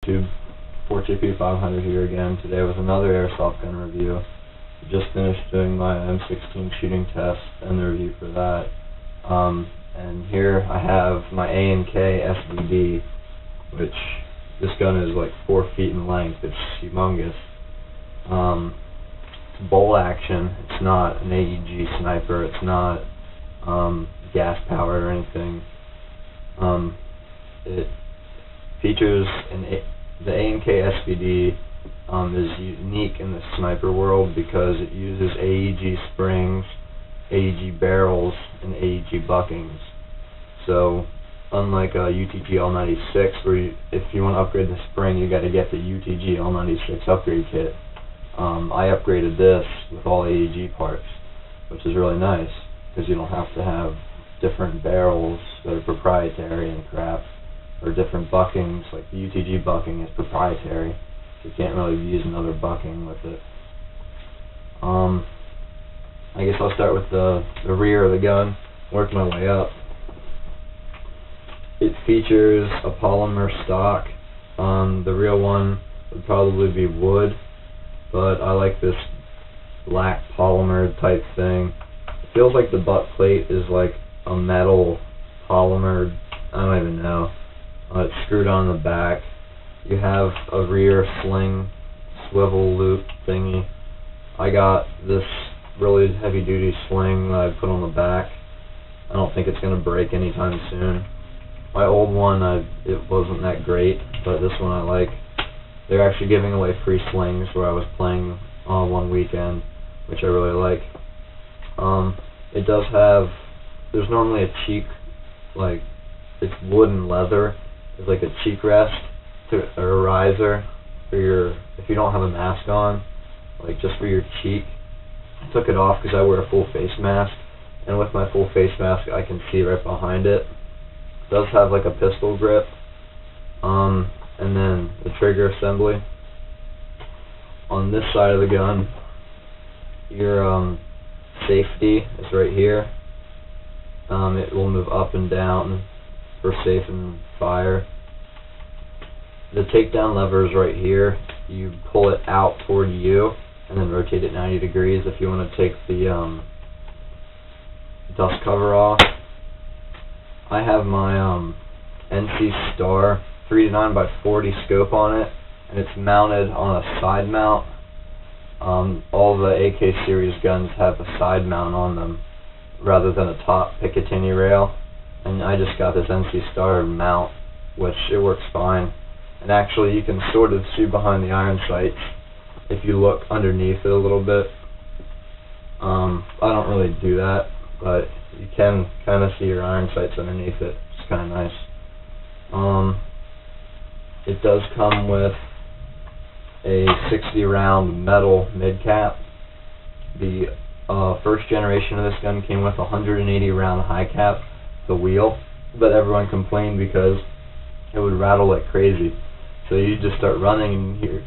YouTube, 4JP 500 here again, today with another airsoft gun review. Just finished doing my M16 shooting test and the review for that. And here I have my A&K SVD, which this gun is like 4 feet in length. It's humongous. It's bolt action. It's not an AEG sniper. It's not gas powered or anything. It features the A&K SVD is unique in the sniper world because it uses AEG springs, AEG barrels, and AEG buckings. So unlike a UTG L96, where if you want to upgrade the spring, you got to get the UTG L96 upgrade kit. I upgraded this with all AEG parts, which is really nice because you don't have to have different barrels that are proprietary and crap, or different buckings. Like the UTG bucking is proprietary, so you can't really use another bucking with it. I guess I'll start with the rear of the gun, work my way up. It features a polymer stock. The real one would probably be wood, but I like this black polymer type thing. It feels like the butt plate is like a metal polymer, I don't even know. It's screwed on the back. You have a rear sling swivel loop thingy. I got this really heavy duty sling that I put on the back. I don't think it's going to break anytime soon. My old one, it wasn't that great, but this one I like. They're actually giving away free slings where I was playing one weekend, which I really like. It does have, there's normally a cheek, like, it's wood and leather. There's like a cheek rest or a riser for your, if you don't have a mask on, like just for your cheek. I took it off because I wear a full face mask, and with my full face mask I can see right behind it. It does have like a pistol grip, and then the trigger assembly. On this side of the gun, your safety is right here. It will move up and down for safe and fire. The takedown lever is right here. You pull it out toward you and then rotate it 90 degrees if you want to take the dust cover off. I have my NC Star 3-9x40 scope on it, and it's mounted on a side mount. All the AK series guns have a side mount on them rather than a top Picatinny rail, and I just got this NC Star mount, which it works fine. And actually you can sort of see behind the iron sights if you look underneath it a little bit. I don't really do that, but you can kind of see your iron sights underneath it. It's kind of nice. It does come with a 60 round metal mid cap. The first generation of this gun came with a 180 round high cap, the wheel, but everyone complained because it would rattle like crazy. So you just start running and hear,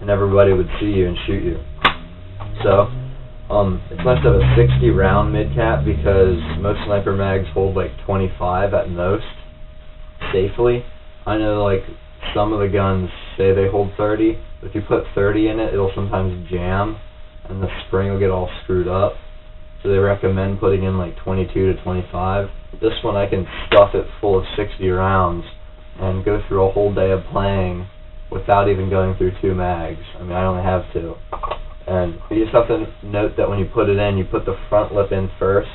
and everybody would see you and shoot you. So it's nice to have a 60 round mid cap because most sniper mags hold like 25 at most safely. I know like some of the guns say they hold 30, but if you put 30 in it, it'll sometimes jam and the spring will get all screwed up. So they recommend putting in like 22 to 25. This one I can stuff it full of 60 rounds and go through a whole day of playing without even going through 2 mags. I mean, I only have 2. And you just have to note that when you put it in, you put the front lip in first,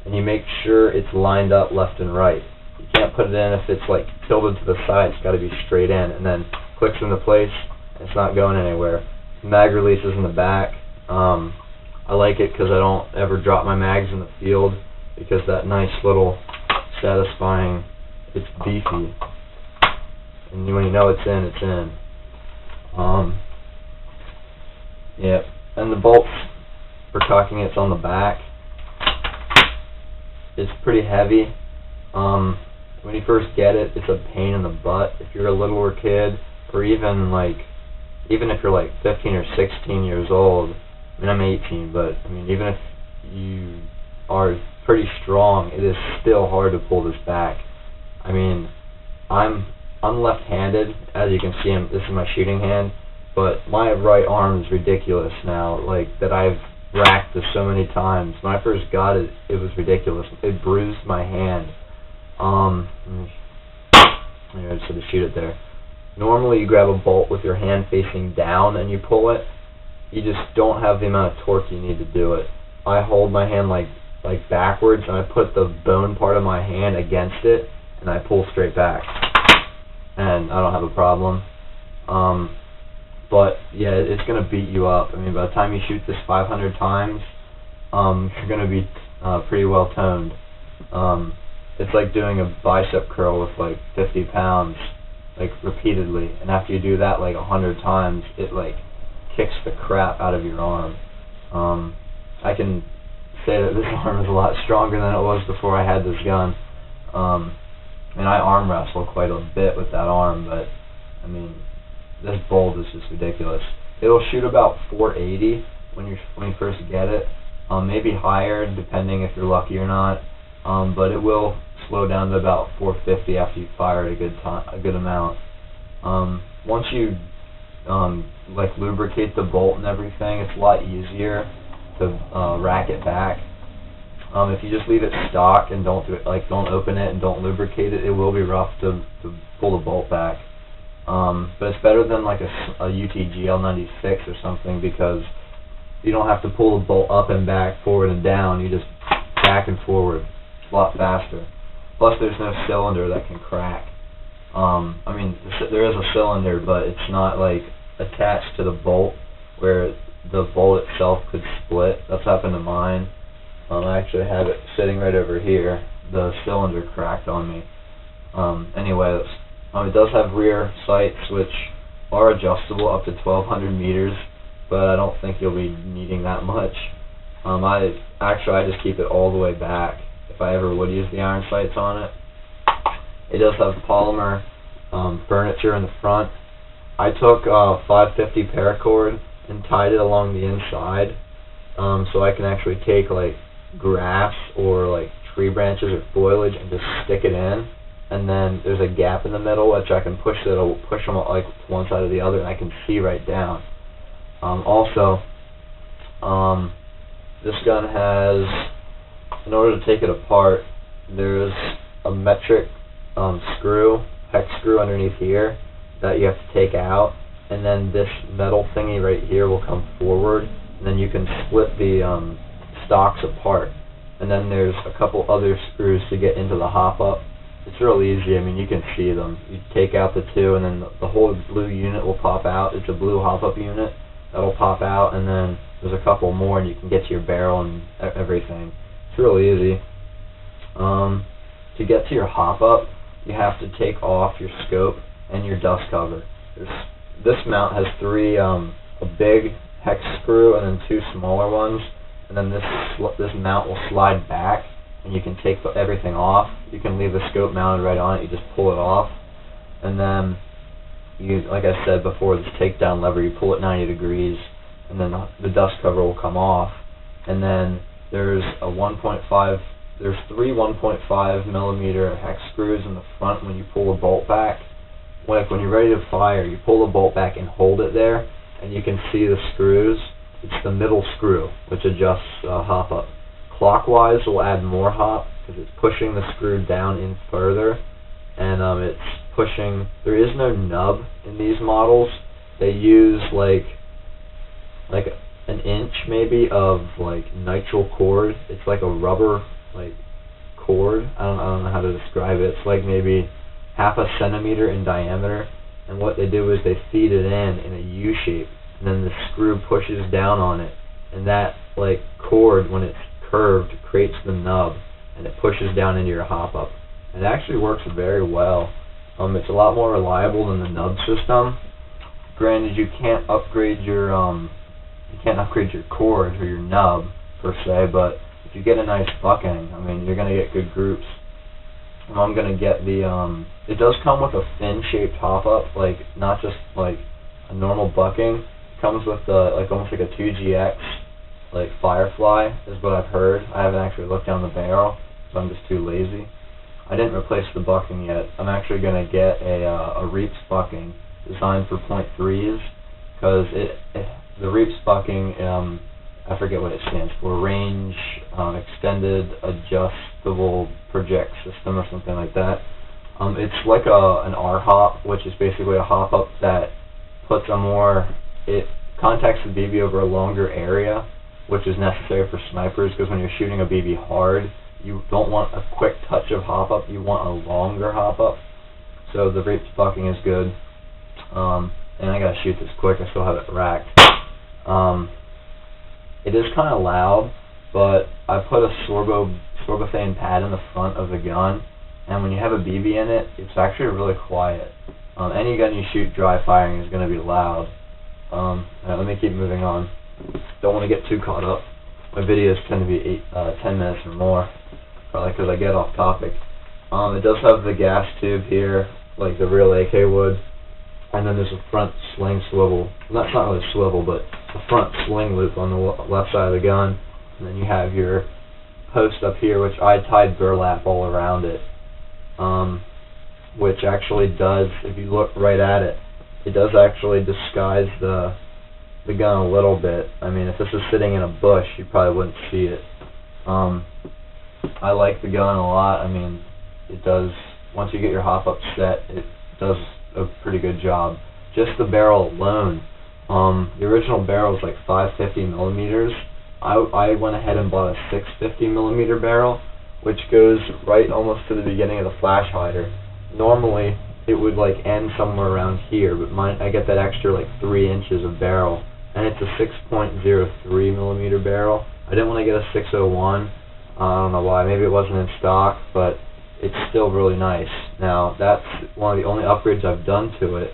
and you make sure it's lined up left and right. You can't put it in if it's like tilted to the side. It's got to be straight in, and then clicks into place, and it's not going anywhere. Mag release is in the back. I like it because I don't ever drop my mags in the field, because that nice little satisfying, it's beefy, and when you know it's in, it's in. Yeah, and the bolts for cocking it's on the back. It's pretty heavy. When you first get it, it's a pain in the butt. If you're a littler kid, or even if you're like 15 or 16 years old. I mean, I'm 18, but I mean, even if you are pretty strong, it is still hard to pull this back. I mean, I'm I'm left-handed, as you can see. This is my shooting hand, but my right arm is ridiculous now. Like that, I've racked this so many times. When I first got it, it was ridiculous. It bruised my hand. I just had to shoot it there. Normally, you grab a bolt with your hand facing down and you pull it. You just don't have the amount of torque you need to do it. I hold my hand like backwards, and I put the bone part of my hand against it, and I pull straight back, and I don't have a problem. But yeah, it's gonna beat you up. I mean, by the time you shoot this 500 times, you're gonna be pretty well toned. It's like doing a bicep curl with like 50 pounds, like repeatedly, and after you do that like 100 times, it like kicks the crap out of your arm. I can say that this arm is a lot stronger than it was before I had this gun. And I arm wrestle quite a bit with that arm, but I mean, this bolt is just ridiculous. It'll shoot about 480 when you first get it, maybe higher depending if you're lucky or not. But it will slow down to about 450 after you fire it a good amount. Once you like lubricate the bolt and everything, it's a lot easier to rack it back. If you just leave it stock and don't open it and don't lubricate it, it will be rough to pull the bolt back. But it's better than like a UTG L96 or something, because you don't have to pull the bolt up and back, forward and down. You just back and forward. It's a lot faster. Plus, there's no cylinder that can crack. I mean, there is a cylinder, but it's not like attached to the bolt where the bolt itself could split. That's happened to mine. I actually have it sitting right over here. The cylinder cracked on me. Anyway, it does have rear sights, which are adjustable up to 1,200 meters, but I don't think you'll be needing that much. I just keep it all the way back if I ever would use the iron sights on it. It does have polymer furniture in the front. I took 550 paracord and tied it along the inside, so I can actually take like grass or like tree branches or foliage and just stick it in, and then there's a gap in the middle which I can push them like to one side or the other, and I can see right down. Also, this gun has, in order to take it apart, there's a metric screw, hex screw underneath here that you have to take out, and then this metal thingy right here will come forward, and then you can split the stocks apart. And then there's a couple other screws to get into the hop-up. It's real easy. I mean, you can see them. You take out the two, and then the whole blue unit will pop out. It's a blue hop-up unit that'll pop out, and then there's a couple more, and you can get to your barrel and everything. It's real easy. To get to your hop-up, you have to take off your scope and your dust cover. This mount has three, a big hex screw and then two smaller ones, and then this mount will slide back, and you can take everything off. You can leave the scope mounted right on it. You just pull it off, and then you, like I said before, this takedown lever, you pull it 90 degrees, and then the dust cover will come off. And then there's three 1.5 millimeter hex screws in the front when you pull the bolt back. When you're ready to fire, you pull the bolt back and hold it there, and you can see the screws. It's the middle screw which adjusts hop up. Clockwise will add more hop because it's pushing the screw down in further, and it's pushing. There is no nub in these models. They use like an inch maybe of like nitrile cord. It's like a rubber like cord. I don't know how to describe it. It's like maybe half a centimeter in diameter, and what they do is they feed it in a U shape, and then the screw pushes down on it, and that like cord, when it's curved, creates the nub, and it pushes down into your hop up. It actually works very well. It's a lot more reliable than the nub system. Granted, you can't upgrade your cord or your nub per se, but if you get a nice bucking, I mean, you're gonna get good groups. And I'm gonna get the it does come with a fin shaped hop up, like not just like a normal bucking. It comes with like almost like a 2GX like Firefly is what I've heard. I haven't actually looked down the barrel, so I'm just too lazy. I didn't replace the bucking yet. I'm actually going to get a Reaps bucking designed for .3s, because the Reaps bucking, I forget what it stands for, Range Extended Adjustable Project System or something like that. It's like an R-hop, which is basically a hop-up that puts it contacts the BB over a longer area, which is necessary for snipers, because when you're shooting a BB hard, you don't want a quick touch of hop-up, you want a longer hop-up. So the Reaps bucking is good. And I gotta shoot this quick, I still have it racked. It is kind of loud, but I put a sorbothane pad in the front of the gun, and when you have a BB in it, it's actually really quiet. Any gun you shoot dry firing is going to be loud. Alright, let me keep moving on. Don't want to get too caught up. My videos tend to be 10 minutes or more, probably because I get off topic. It does have the gas tube here, like the real AK would, and then there's a front sling swivel. Well, that's not really swivel, but a front sling loop on the left side of the gun, and then you have your post up here, which I tied burlap all around it, which actually does, if you look right at it, it does actually disguise the gun a little bit. I mean, if this was sitting in a bush, you probably wouldn't see it. I like the gun a lot. I mean, it does, once you get your hop-up set, it does a pretty good job. Just the barrel alone, the original barrel is like 550 millimeters. I went ahead and bought a 650 millimeter barrel, which goes right almost to the beginning of the flash hider. Normally, it would like end somewhere around here, but I get that extra like 3 inches of barrel, and it's a 6.03 millimeter barrel. I didn't want to get a 601. I don't know why. Maybe it wasn't in stock, but it's still really nice. Now, that's one of the only upgrades I've done to it.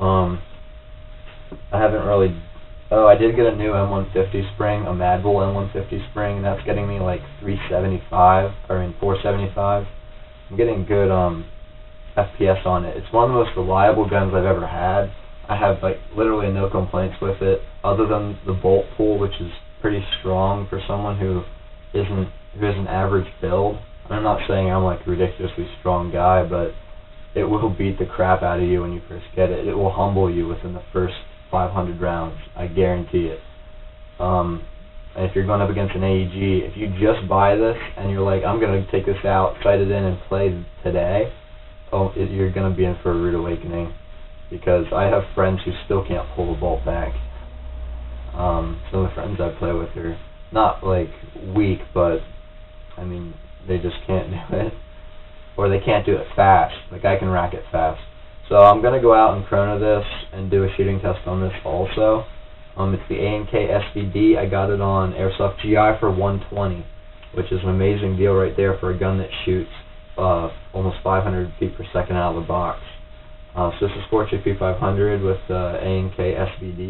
I haven't really... Oh, I did get a new M150 spring, a Mad Bull M150 spring, and that's getting me like 475. I'm getting good FPS on it. It's one of the most reliable guns I've ever had. I have like literally no complaints with it, other than the bolt pull, which is pretty strong for someone who has an average build. I'm not saying I'm like a ridiculously strong guy, but it will beat the crap out of you when you first get it. It will humble you within the first 500 rounds, I guarantee it. And if you're going up against an AEG, if you just buy this and you're like, I'm going to take this out, sight it in, and play today, you're going to be in for a rude awakening, because I have friends who still can't pull the bolt back. Some of the friends I play with are not like weak, but I mean, they just can't do it, or they can't do it fast. Like, I can rack it fast. So I'm going to go out and chrono this and do a shooting test on this also. It's the A&K SVD. I got it on Airsoft GI for 120, which is an amazing deal right there for a gun that shoots almost 500 feet per second out of the box. So this is Scorch AP500 with A&K SVD.